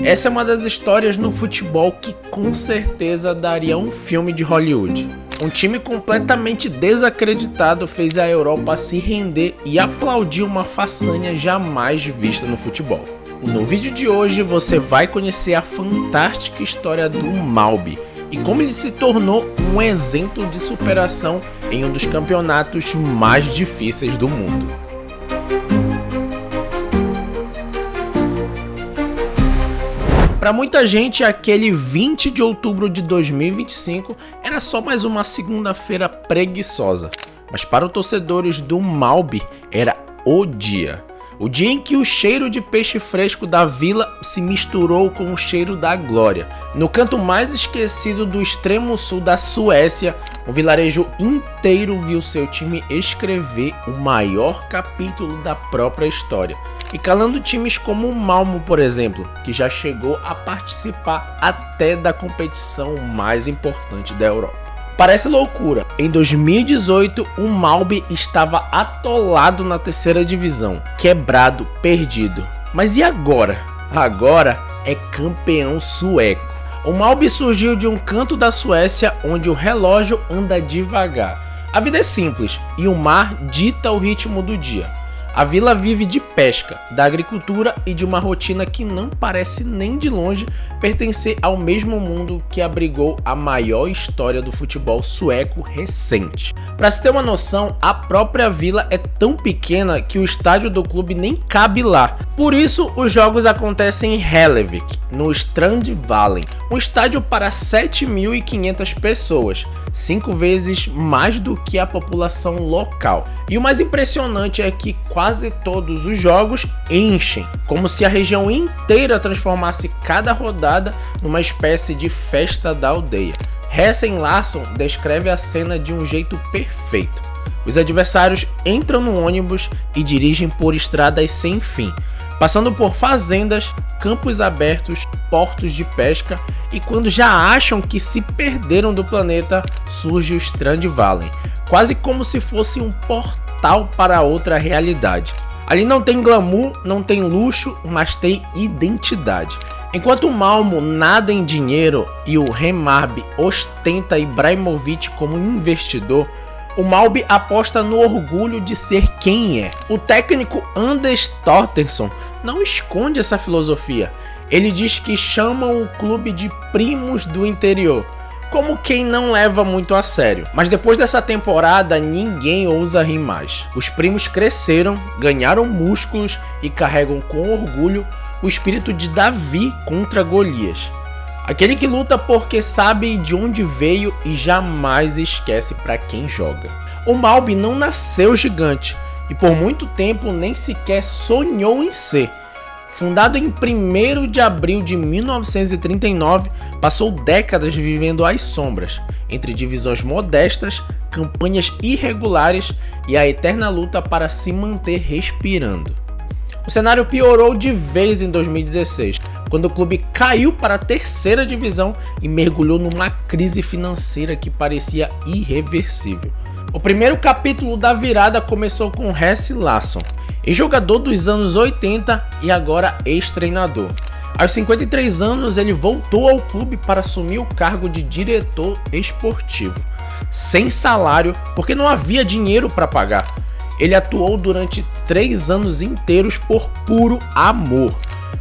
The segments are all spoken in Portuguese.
Essa é uma das histórias no futebol que com certeza daria um filme de Hollywood. Um time completamente desacreditado fez a Europa se render e aplaudir uma façanha jamais vista no futebol. No vídeo de hoje você vai conhecer a fantástica história do Malby e como ele se tornou um exemplo de superação em um dos campeonatos mais difíceis do mundo. Para muita gente, aquele 20 de outubro de 2025 era só mais uma segunda-feira preguiçosa, mas para os torcedores do Malby era o dia. O dia em que o cheiro de peixe fresco da vila se misturou com o cheiro da glória. No canto mais esquecido do extremo sul da Suécia, o vilarejo inteiro viu seu time escrever o maior capítulo da própria história. E calando times como o Malmo, por exemplo, que já chegou a participar até da competição mais importante da Europa. Parece loucura, em 2018 o Malby estava atolado na terceira divisão, quebrado, perdido. Mas e agora? Agora é campeão sueco. O Malby surgiu de um canto da Suécia onde o relógio anda devagar. A vida é simples e o mar dita o ritmo do dia. A vila vive de pesca, da agricultura e de uma rotina que não parece nem de longe pertencer ao mesmo mundo que abrigou a maior história do futebol sueco recente. Para se ter uma noção, a própria vila é tão pequena que o estádio do clube nem cabe lá. Por isso, os jogos acontecem em Hellevik, no Strandvallen, um estádio para 7.500 pessoas, 5 vezes mais do que a população local. E o mais impressionante é que quase todos os jogos enchem, como se a região inteira transformasse cada rodada numa espécie de festa da aldeia. Hessen Larsson descreve a cena de um jeito perfeito. Os adversários entram no ônibus e dirigem por estradas sem fim, passando por fazendas, campos abertos, portos de pesca e quando já acham que se perderam do planeta, surge o Strandvallen, quase como se fosse um portal para outra realidade. Ali não tem glamour, não tem luxo, mas tem identidade. Enquanto o Malmo nada em dinheiro e o Hammarby ostenta Ibrahimovic como investidor, o Malby aposta no orgulho de ser quem é. O técnico Anders Torstensson não esconde essa filosofia. Ele diz que chamam o clube de primos do interior, como quem não leva muito a sério. Mas depois dessa temporada, ninguém ousa rir mais. Os primos cresceram, ganharam músculos e carregam com orgulho o espírito de Davi contra Golias. Aquele que luta porque sabe de onde veio e jamais esquece para quem joga. O Malby não nasceu gigante e por muito tempo nem sequer sonhou em ser. Fundado em 1º de abril de 1939, passou décadas vivendo às sombras, entre divisões modestas, campanhas irregulares e a eterna luta para se manter respirando. O cenário piorou de vez em 2016, quando o clube caiu para a terceira divisão e mergulhou numa crise financeira que parecia irreversível. O primeiro capítulo da virada começou com Hessen Larsson, ex-jogador dos anos 80 e agora ex-treinador. Aos 53 anos ele voltou ao clube para assumir o cargo de diretor esportivo, sem salário porque não havia dinheiro para pagar. Ele atuou durante 3 anos inteiros por puro amor,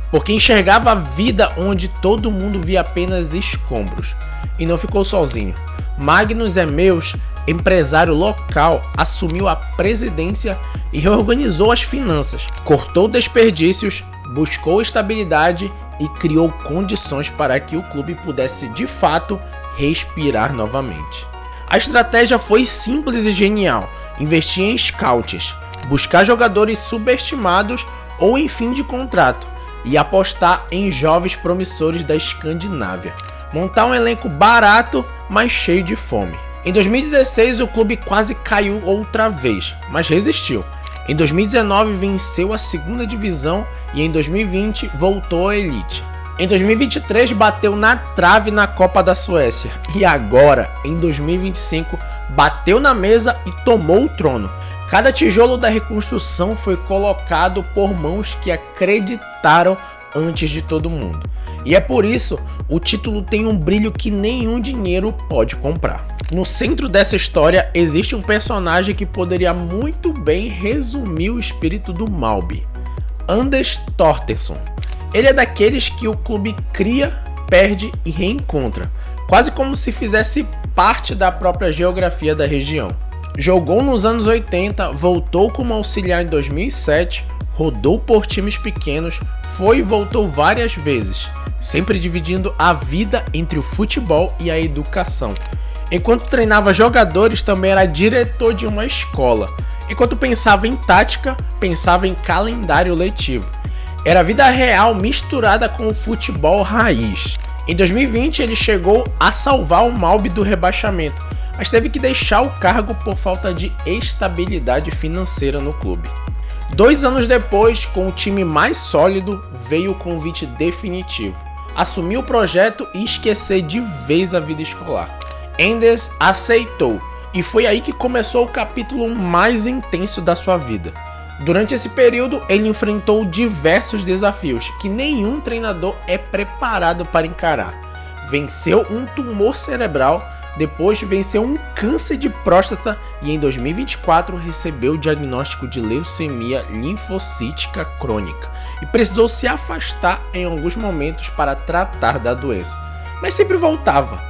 porque enxergava a vida onde todo mundo via apenas escombros. E não ficou sozinho. Magnus Emaus, empresário local, assumiu a presidência e reorganizou as finanças, cortou desperdícios, buscou estabilidade e criou condições para que o clube pudesse de fato respirar novamente. A estratégia foi simples e genial: investir em scouts, buscar jogadores subestimados ou em fim de contrato e apostar em jovens promissores da Escandinávia. Montar um elenco barato, mas cheio de fome. Em 2016 o clube quase caiu outra vez, mas resistiu. Em 2019 venceu a 2ª divisão e em 2020 voltou à elite. Em 2023 bateu na trave na Copa da Suécia e agora, em 2025, bateu na mesa e tomou o trono. Cada tijolo da reconstrução foi colocado por mãos que acreditaram antes de todo mundo. E é por isso o título tem um brilho que nenhum dinheiro pode comprar. No centro dessa história existe um personagem que poderia muito bem resumir o espírito do Malby: Anders Thorstensson. Ele é daqueles que o clube cria, perde e reencontra, quase como se fizesse parte da própria geografia da região. Jogou nos anos 80, voltou como auxiliar em 2007, rodou por times pequenos, foi e voltou várias vezes, sempre dividindo a vida entre o futebol e a educação. Enquanto treinava jogadores, também era diretor de uma escola. Enquanto pensava em tática, pensava em calendário letivo. Era a vida real misturada com o futebol raiz. Em 2020, ele chegou a salvar o Malby do rebaixamento, mas teve que deixar o cargo por falta de estabilidade financeira no clube. 2 anos depois, com o time mais sólido, veio o convite definitivo: assumir o projeto e esquecer de vez a vida escolar. Anders aceitou, e foi aí que começou o capítulo mais intenso da sua vida. Durante esse período, ele enfrentou diversos desafios que nenhum treinador é preparado para encarar. Venceu um tumor cerebral, depois venceu um câncer de próstata e em 2024 recebeu o diagnóstico de leucemia linfocítica crônica e precisou se afastar em alguns momentos para tratar da doença. Mas sempre voltava,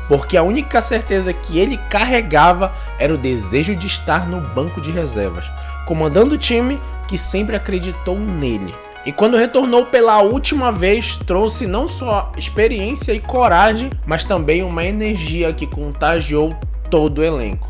porque a única certeza que ele carregava era o desejo de estar no banco de reservas, comandando o time que sempre acreditou nele. E quando retornou pela última vez, trouxe não só experiência e coragem, mas também uma energia que contagiou todo o elenco.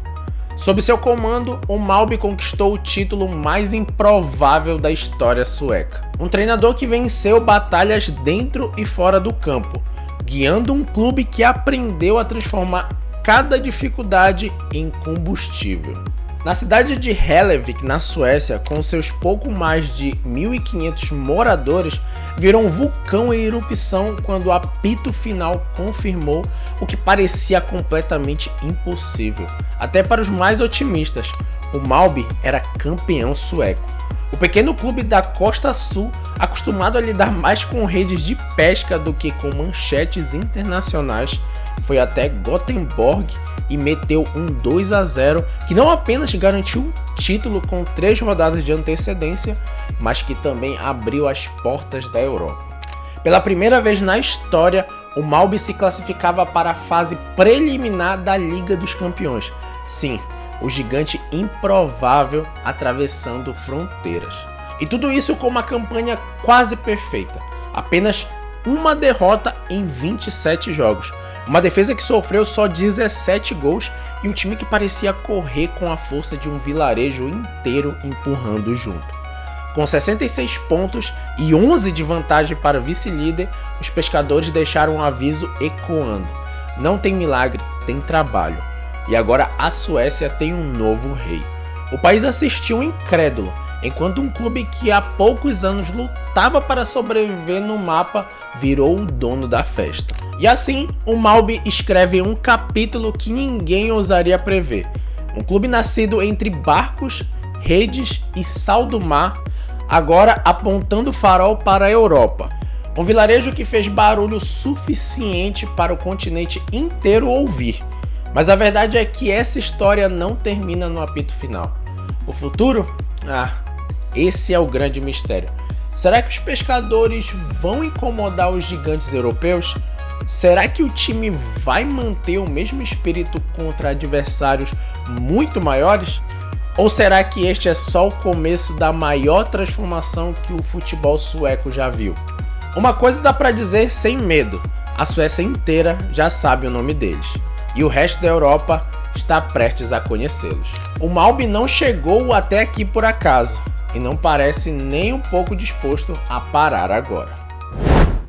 Sob seu comando, o Malby conquistou o título mais improvável da história sueca. Um treinador que venceu batalhas dentro e fora do campo, guiando um clube que aprendeu a transformar cada dificuldade em combustível. Na cidade de Hällevik, na Suécia, com seus pouco mais de 1.500 moradores, virou um vulcão em erupção quando o apito final confirmou o que parecia completamente impossível. Até para os mais otimistas, o Malby era campeão sueco. O pequeno clube da Costa Sul, acostumado a lidar mais com redes de pesca do que com manchetes internacionais, foi até Gothenburg e meteu um 2-0 que não apenas garantiu o título com 3 rodadas de antecedência, mas que também abriu as portas da Europa. Pela primeira vez na história, o Malby se classificava para a fase preliminar da Liga dos Campeões. Sim, o gigante improvável atravessando fronteiras. E tudo isso com uma campanha quase perfeita. Apenas uma derrota em 27 jogos. Uma defesa que sofreu só 17 gols e um time que parecia correr com a força de um vilarejo inteiro empurrando junto. Com 66 pontos e 11 de vantagem para o vice-líder, os pescadores deixaram um aviso ecoando: não tem milagre, tem trabalho. E agora a Suécia tem um novo rei. O país assistiu incrédulo, enquanto um clube que há poucos anos lutava para sobreviver no mapa virou o dono da festa. E assim, o Malby escreve um capítulo que ninguém ousaria prever. Um clube nascido entre barcos, redes e sal do mar, agora apontando o farol para a Europa. Um vilarejo que fez barulho suficiente para o continente inteiro ouvir. Mas a verdade é que essa história não termina no apito final. O futuro? Esse é o grande mistério. Será que os pescadores vão incomodar os gigantes europeus? Será que o time vai manter o mesmo espírito contra adversários muito maiores? Ou será que este é só o começo da maior transformação que o futebol sueco já viu? Uma coisa dá pra dizer sem medo: a Suécia inteira já sabe o nome deles. E o resto da Europa está prestes a conhecê-los. O Malby não chegou até aqui por acaso e não parece nem um pouco disposto a parar agora.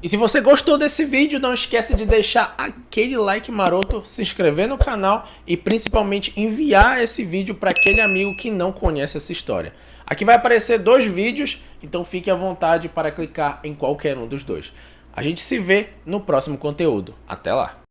E se você gostou desse vídeo, não esquece de deixar aquele like maroto, se inscrever no canal e principalmente enviar esse vídeo para aquele amigo que não conhece essa história. Aqui vai aparecer 2 vídeos, então fique à vontade para clicar em qualquer um dos 2. A gente se vê no próximo conteúdo. Até lá!